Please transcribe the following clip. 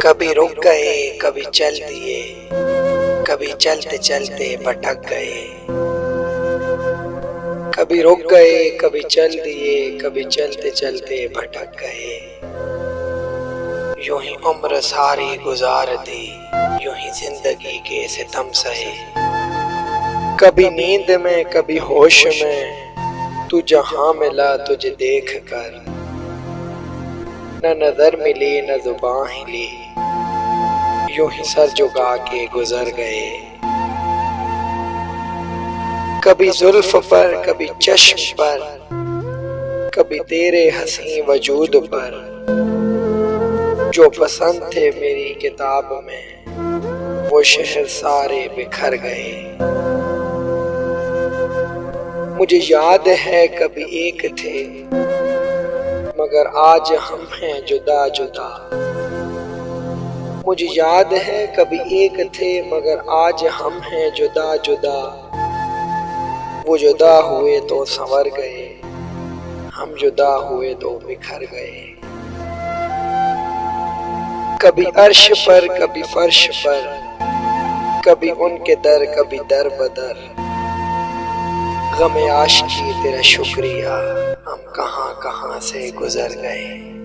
कभी रुक गए, कभी चल दिए, कभी चलते चलते भटक गए। कभी रुक गए, कभी चल दिए, कभी चलते चलते भटक गए। यूं ही उम्र सारी गुजार दी, यूं ही जिंदगी के सितम सहे। कभी नींद में, कभी होश में, तू जहां मिला तुझे देख कर। न नजर मिली न जुबां हिली, यूं ही सर झुका के गुजर गए। कभी जुल्फ पर, कभी चश्म पर, कभी तेरे हंसी वजूद पर। जो पसंद थे मेरी किताब में, वो शहर सारे बिखर गए। मुझे याद है कभी एक थे, मगर आज हम हैं जुदा जुदा। मुझे याद है कभी एक थे, मगर आज हम हैं जुदा जुदा। वो जुदा हुए तो संवर गए, हम जुदा हुए तो बिखर गए। कभी अर्श पर, कभी फर्श पर, कभी उनके दर, कभी दर बदर। गम आशिकी तेरा शुक्रिया, हम कहां कहां से गुजर गए।